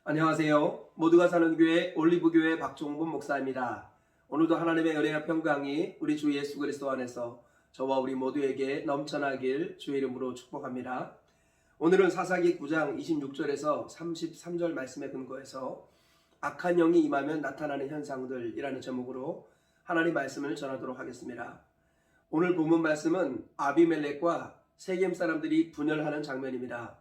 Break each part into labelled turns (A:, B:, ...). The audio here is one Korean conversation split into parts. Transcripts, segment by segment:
A: 안녕하세요. 모두가 사는 교회 올리브교회 박종분 목사입니다. 오늘도 하나님의 은혜와 평강이 우리 주 예수 그리스도 안에서 저와 우리 모두에게 넘쳐나길 주의 이름으로 축복합니다. 오늘은 사사기 9장 26절에서 33절 말씀에 근거해서 악한 영이 임하면 나타나는 현상들이라는 제목으로 하나님 말씀을 전하도록 하겠습니다. 오늘 본문 말씀은 아비멜렉과 세겜 사람들이 분열하는 장면입니다.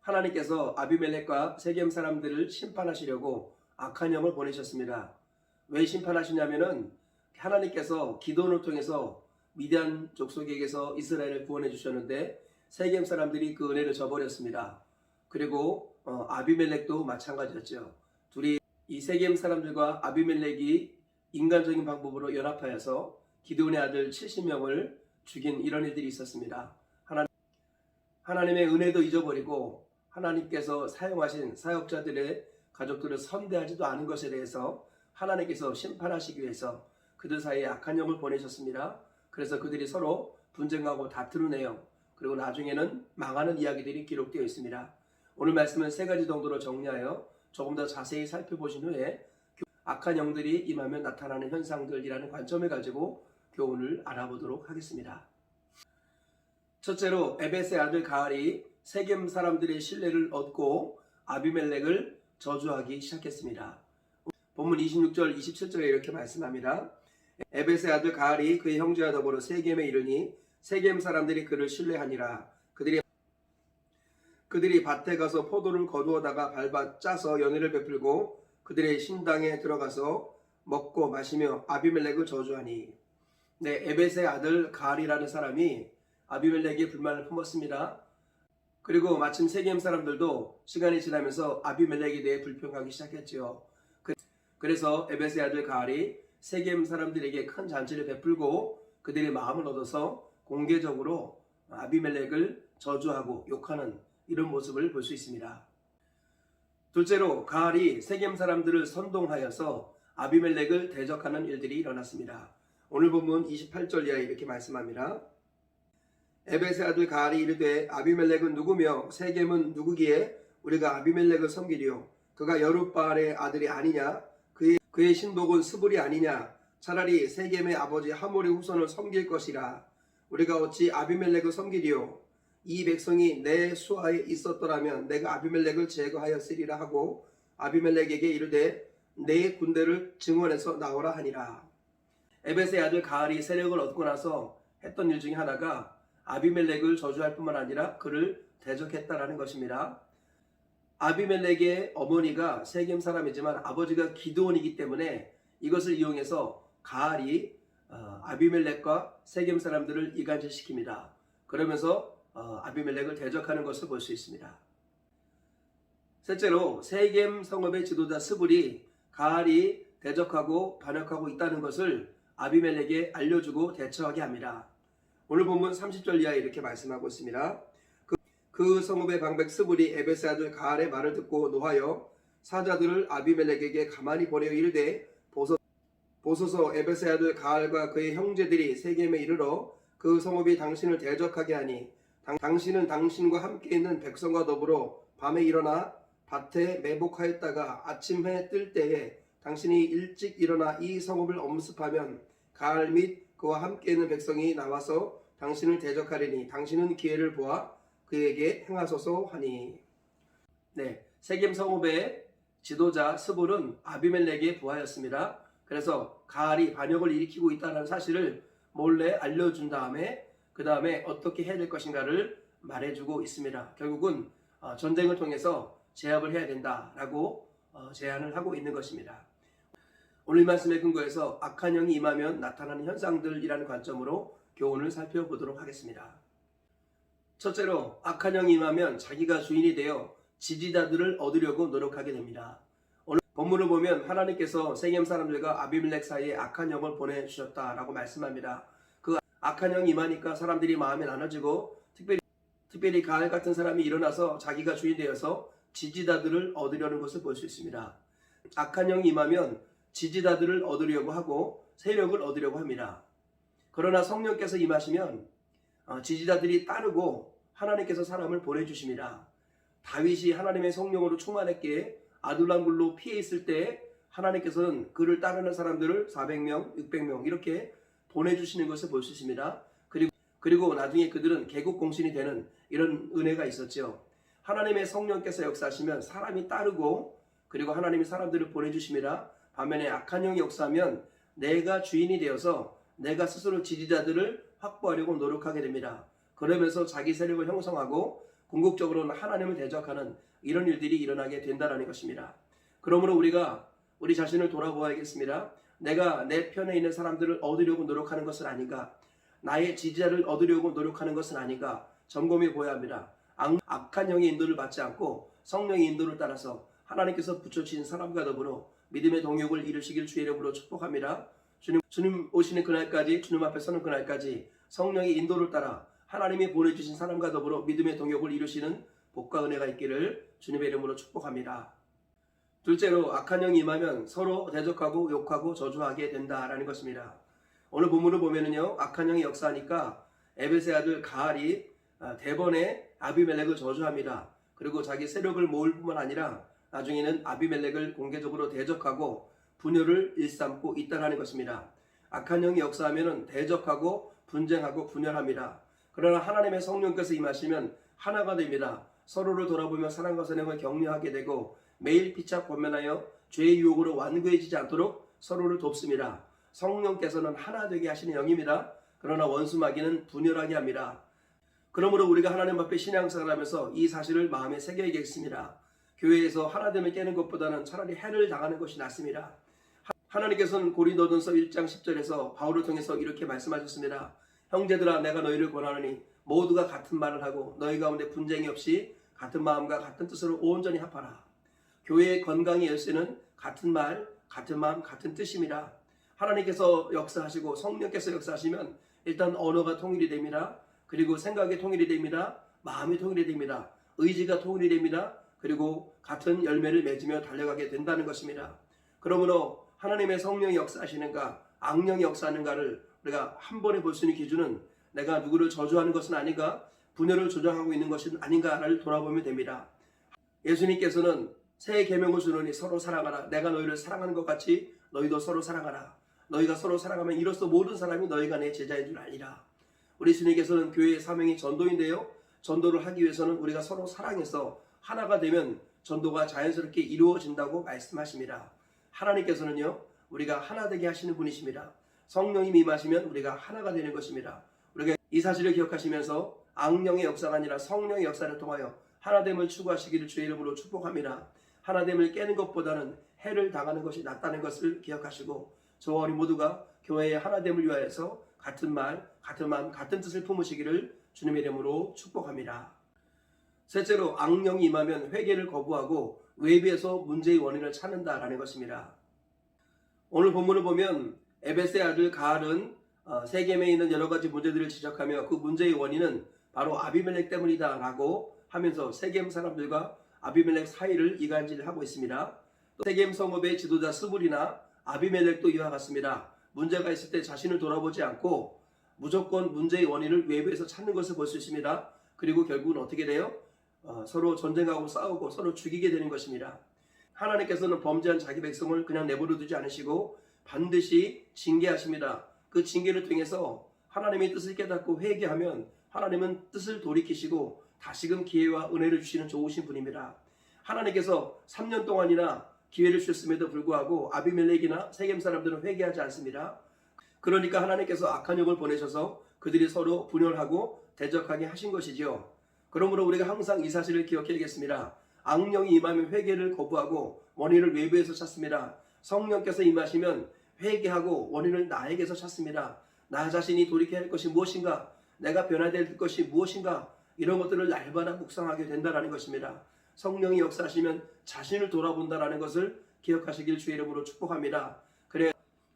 A: 하나님께서 아비멜렉과 세겜 사람들을 심판하시려고 악한 영을 보내셨습니다. 왜 심판하시냐면은 하나님께서 기도를 통해서 미디안 족속에게서 이스라엘을 구원해 주셨는데 세겜 사람들이 그 은혜를 저버렸습니다. 그리고 아비멜렉도 마찬가지였죠. 둘이 이 세겜 사람들과 아비멜렉이 인간적인 방법으로 연합하여서 기드온의 아들 70명을 죽인 이런 일들이 있었습니다. 하나님의 은혜도 잊어버리고 하나님께서 사용하신 사역자들의 가족들을 선대하지도 않은 것에 대해서 하나님께서 심판하시기 위해서 그들 사이에 악한 영을 보내셨습니다. 그래서 그들이 서로 분쟁하고 다투는 내용, 그리고 나중에는 망하는 이야기들이 기록되어 있습니다. 오늘 말씀은 세 가지 정도로 정리하여 조금 더 자세히 살펴보신 후에 악한 영들이 임하면 나타나는 현상들이라는 관점을 가지고 교훈을 알아보도록 하겠습니다. 첫째로 에벳의 아들 가알이 세겜 사람들의 신뢰를 얻고 아비멜렉을 저주하기 시작했습니다. 본문 26절 27절에 이렇게 말씀합니다. 에벳의 아들 가알이 그의 형제와 더불어 세겜에 이르니 세겜 사람들이 그를 신뢰하니라. 그들이 밭에 가서 포도를 거두어다가 밟아 짜서 연회를 베풀고 그들의 신당에 들어가서 먹고 마시며 아비멜렉을 저주하니. 에벳의 아들 가알이라는 사람이 아비멜렉의 불만을 품었습니다. 그리고 마침 세겜 사람들도 시간이 지나면서 아비멜렉에 대해 불평하기 시작했지요. 그래서 에벳의 아들 가알이 세겜 사람들에게 큰 잔치를 베풀고 그들의 마음을 얻어서 공개적으로 아비멜렉을 저주하고 욕하는 이런 모습을 볼 수 있습니다. 둘째로 가알이 세겜 사람들을 선동하여서 아비멜렉을 대적하는 일들이 일어났습니다. 오늘 본문 28절 이하에 이렇게 말씀합니다. 에벳의 아들 가알이 이르되 아비멜렉은 누구며 세겜은 누구기에 우리가 아비멜렉을 섬기리요? 그가 여룻바알의 아들이 아니냐? 그의 신복은 스불이 아니냐? 차라리 세겜의 아버지 하몰의 후손을 섬길 것이라. 우리가 어찌 아비멜렉을 섬기리요? 이 백성이 내 수하에 있었더라면 내가 아비멜렉을 제거하였으리라 하고 아비멜렉에게 이르되 내 군대를 증원해서 나오라 하니라. 에벳의 아들 가알이 세력을 얻고 나서 했던 일 중에 하나가 아비멜렉을 저주할 뿐만 아니라 그를 대적했다라는 것입니다. 아비멜렉의 어머니가 세겜 사람이지만 아버지가 기드온이기 때문에 이것을 이용해서 가알이 아비멜렉과 세겜 사람들을 이간질시킵니다. 그러면서 아비멜렉을 대적하는 것을 볼 수 있습니다. 셋째로 세겜 성읍의 지도자 스불이 가알이 대적하고 반역하고 있다는 것을 아비멜렉에 알려주고 대처하게 합니다. 오늘 본문 30절 이하에 이렇게 말씀하고 있습니다. 그 성읍의 방백 스불이 에벳의 아들 가알의 말을 듣고 노하여 사자들을 아비멜렉에게 가만히 보내어 이르되 보소서 에벳의 아들 가알과 그의 형제들이 세겜에 이르러 그 성읍이 당신을 대적하게 하니 당신은 당신과 함께 있는 백성과 더불어 밤에 일어나 밭에 매복하였다가 아침 해 뜰 때에 당신이 일찍 일어나 이 성읍을 엄습하면 가알 및 그와 함께 있는 백성이 나와서 당신을 대적하리니 당신은 기회를 보아 그에게 행하소서 하니. 세겜 성읍의 지도자 스불은 아비멜렉의 부하였습니다. 그래서 가알이 반역을 일으키고 있다는 사실을 몰래 알려준 다음에 그 다음에 어떻게 해야 될 것인가를 말해주고 있습니다. 결국은 전쟁을 통해서 제압을 해야 된다라고 제안을 하고 있는 것입니다. 오늘 말씀에 근거해서 악한 영이 임하면 나타나는 현상들이라는 관점으로 교훈을 살펴보도록 하겠습니다. 첫째로 악한 영이 임하면 자기가 주인이 되어 지지자들을 얻으려고 노력하게 됩니다. 오늘 본문을 보면 하나님께서 세겜 사람들과 아비멜렉 사이에 악한 영을 보내주셨다라고 말씀합니다. 그 악한 영이 임하니까 사람들이 마음이 나눠지고 특별히 가알 같은 사람이 일어나서 자기가 주인 되어서 지지자들을 얻으려는 것을 볼 수 있습니다. 악한 영이 임하면 지지자들을 얻으려고 하고 세력을 얻으려고 합니다. 그러나 성령께서 임하시면 지지자들이 따르고 하나님께서 사람을 보내주십니다. 다윗이 하나님의 성령으로 충만했기에 아둘람굴로 피해 있을 때 하나님께서는 그를 따르는 사람들을 400명, 600명 이렇게 보내주시는 것을 볼 수 있습니다. 그리고 나중에 그들은 개국 공신이 되는 이런 은혜가 있었죠. 하나님의 성령께서 역사하시면 사람이 따르고 그리고 하나님이 사람들을 보내주심이라. 반면에 악한 영이 역사하면 내가 주인이 되어서 내가 스스로 지지자들을 확보하려고 노력하게 됩니다. 그러면서 자기 세력을 형성하고 궁극적으로는 하나님을 대적하는 이런 일들이 일어나게 된다는 것입니다. 그러므로 우리가 우리 자신을 돌아보아야겠습니다. 내가 내 편에 있는 사람들을 얻으려고 노력하는 것은 아닌가? 나의 지지자를 얻으려고 노력하는 것은 아닌가? 점검해 보아야 합니다. 악한 영의 인도를 받지 않고 성령의 인도를 따라서 하나님께서 붙여주신 사람과 더불어 믿음의 동역을 이루시길 주의 이름으로 축복합니다. 주님 오시는 그날까지, 주님 앞에 서는 그날까지 성령의 인도를 따라 하나님이 보내주신 사람과 더불어 믿음의 동역을 이루시는 복과 은혜가 있기를 주님의 이름으로 축복합니다. 둘째로 악한 영이 임하면 서로 대적하고 욕하고 저주하게 된다라는 것입니다. 오늘 본문을 보면은요, 악한 영이 역사하니까 에벳의 아들 가알이 대번에 아비멜렉을 저주합니다. 그리고 자기 세력을 모을 뿐만 아니라 나중에는 아비멜렉을 공개적으로 대적하고 분열을 일삼고 있다는 것입니다. 악한 영이 역사하면 대적하고 분쟁하고 분열합니다. 그러나 하나님의 성령께서 임하시면 하나가 됩니다. 서로를 돌아보며 사랑과 선행을 격려하게 되고 매일 피차 권면하여 죄의 유혹으로 완고해지지 않도록 서로를 돕습니다. 성령께서는 하나 되게 하시는 영입니다. 그러나 원수 마귀는 분열하게 합니다. 그러므로 우리가 하나님 앞에 신앙생활을 하면서 이 사실을 마음에 새겨야겠습니다. 교회에서 하나됨을 깨는 것보다는 차라리 해를 당하는 것이 낫습니다. 하나님께서는 고린도전서 1장 10절에서 바울을 통해서 이렇게 말씀하셨습니다. 형제들아, 내가 너희를 권하노니 모두가 같은 말을 하고 너희 가운데 분쟁이 없이 같은 마음과 같은 뜻으로 온전히 합하라. 교회의 건강의 열쇠는 같은 말, 같은 마음, 같은 뜻입니다. 하나님께서 역사하시고 성령께서 역사하시면 일단 언어가 통일이 됩니다. 그리고 생각이 통일이 됩니다. 마음이 통일이 됩니다. 의지가 통일이 됩니다. 그리고 같은 열매를 맺으며 달려가게 된다는 것입니다. 그러므로 하나님의 성령이 역사하시는가, 악령이 역사하는가를 우리가 한 번에 볼 수 있는 기준은 내가 누구를 저주하는 것은 아닌가, 분열을 조장하고 있는 것은 아닌가를 돌아보면 됩니다. 예수님께서는 새 계명을 주노니 서로 사랑하라. 내가 너희를 사랑하는 것 같이 너희도 서로 사랑하라. 너희가 서로 사랑하면 이로써 모든 사람이 너희가 내 제자인 줄 알리라. 우리 주님께서는 교회의 사명이 전도인데요, 전도를 하기 위해서는 우리가 서로 사랑해서 하나가 되면 전도가 자연스럽게 이루어진다고 말씀하십니다. 하나님께서는요, 우리가 하나 되게 하시는 분이십니다. 성령이 임하시면 우리가 하나가 되는 것입니다. 우리가 이 사실을 기억하시면서 악령의 역사가 아니라 성령의 역사를 통하여 하나됨을 추구하시기를 주의 이름으로 축복합니다. 하나됨을 깨는 것보다는 해를 당하는 것이 낫다는 것을 기억하시고 저와 우리 모두가 교회의 하나됨을 위하여서 같은 말, 같은 마음, 같은 뜻을 품으시기를 주님의 이름으로 축복합니다. 셋째로 악령이 임하면 회개를 거부하고 외부에서 문제의 원인을 찾는다라는 것입니다. 오늘 본문을 보면 에벳의 아들 가알은 세겜에 있는 여러 가지 문제들을 지적하며 그 문제의 원인은 바로 아비멜렉 때문이다 라고 하면서 세겜 사람들과 아비멜렉 사이를 이간질하고 있습니다. 또 세겜 성읍의 지도자 스불이나 아비멜렉도 이와 같습니다. 문제가 있을 때 자신을 돌아보지 않고 무조건 문제의 원인을 외부에서 찾는 것을 볼 수 있습니다. 그리고 결국은 어떻게 돼요? 서로 전쟁하고 싸우고 서로 죽이게 되는 것입니다. 하나님께서는 범죄한 자기 백성을 그냥 내버려 두지 않으시고 반드시 징계하십니다. 그 징계를 통해서 하나님의 뜻을 깨닫고 회개하면 하나님은 뜻을 돌이키시고 다시금 기회와 은혜를 주시는 좋으신 분입니다. 하나님께서 3년 동안이나 기회를 주셨음에도 불구하고 아비멜렉이나 세겜 사람들은 회개하지 않습니다. 그러니까 하나님께서 악한 영을 보내셔서 그들이 서로 분열하고 대적하게 하신 것이지요. 그러므로 우리가 항상 이 사실을 기억해야겠습니다. 악령이 임하면 회개를 거부하고 원인을 외부에서 찾습니다. 성령께서 임하시면 회개하고 원인을 나에게서 찾습니다. 나 자신이 돌이켜야 할 것이 무엇인가, 내가 변화해야 될 것이 무엇인가, 이런 것들을 날마다 묵상하게 된다는 것입니다. 성령이 역사하시면 자신을 돌아본다는 것을 기억하시길 주의 이름으로 축복합니다.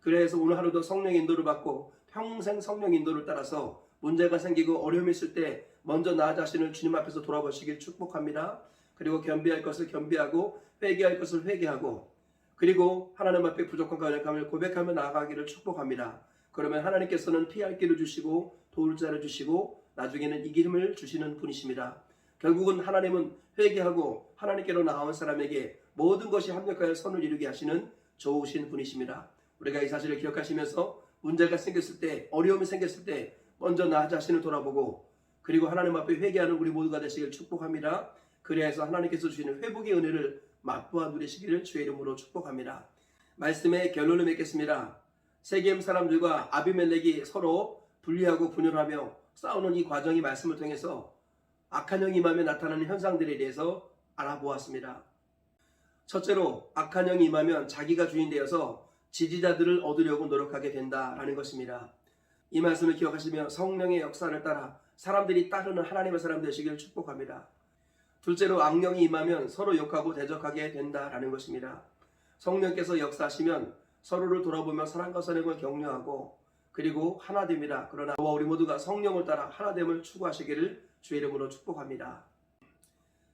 A: 그래서 오늘 하루도 성령의 인도를 받고 평생 성령 인도를 따라서 문제가 생기고 어려움이 있을 때 먼저 나 자신을 주님 앞에서 돌아보시길 축복합니다. 그리고 겸비할 것을 겸비하고 회개할 것을 회개하고 그리고 하나님 앞에 부족한 연약함을 고백하며 나아가기를 축복합니다. 그러면 하나님께서는 피할 길을 주시고 도울 자를 주시고 나중에는 이기름을 주시는 분이십니다. 결국은 하나님은 회개하고 하나님께로 나아온 사람에게 모든 것이 합력하여 선을 이루게 하시는 좋으신 분이십니다. 우리가 이 사실을 기억하시면서 문제가 생겼을 때, 어려움이 생겼을 때 먼저 나 자신을 돌아보고 그리고 하나님 앞에 회개하는 우리 모두가 되시길 축복합니다. 그래서 하나님께서 주시는 회복의 은혜를 맛보아 누리시기를 주의 이름으로 축복합니다. 말씀의 결론을 맺겠습니다. 세겜 사람들과 아비멜렉이 서로 분리하고 분열하며 싸우는 이 과정이 말씀을 통해서 악한 영이 임하며 나타나는 현상들에 대해서 알아보았습니다. 첫째로 악한 영이 임하면 자기가 주인 되어서 지지자들을 얻으려고 노력하게 된다라는 것입니다. 이 말씀을 기억하시며 성령의 역사를 따라 사람들이 따르는 하나님의 사람 되시길 축복합니다. 둘째로 악령이 임하면 서로 욕하고 대적하게 된다라는 것입니다. 성령께서 역사하시면 서로를 돌아보며 사랑과 선행을 격려하고 그리고 하나 됩니다. 그러나 저와 우리 모두가 성령을 따라 하나됨을 추구하시기를 주의 이름으로 축복합니다.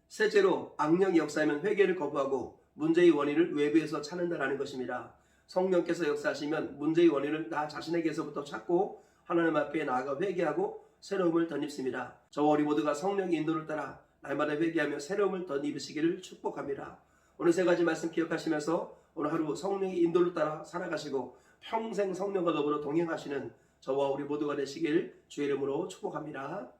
A: 셋째로 악령이 역사하면 회개를 거부하고 문제의 원인을 외부에서 찾는다라는 것입니다. 성령께서 역사하시면 문제의 원인을 나 자신에게서부터 찾고 하나님 앞에 나아가 회개하고 새로움을 덧입습니다. 저와 우리 모두가 성령의 인도를 따라 날마다 회개하며 새로움을 덧입으시기를 축복합니다. 오늘 세 가지 말씀 기억하시면서 오늘 하루 성령의 인도를 따라 살아가시고 평생 성령과 더불어 동행하시는 저와 우리 모두가 되시길 주의 이름으로 축복합니다.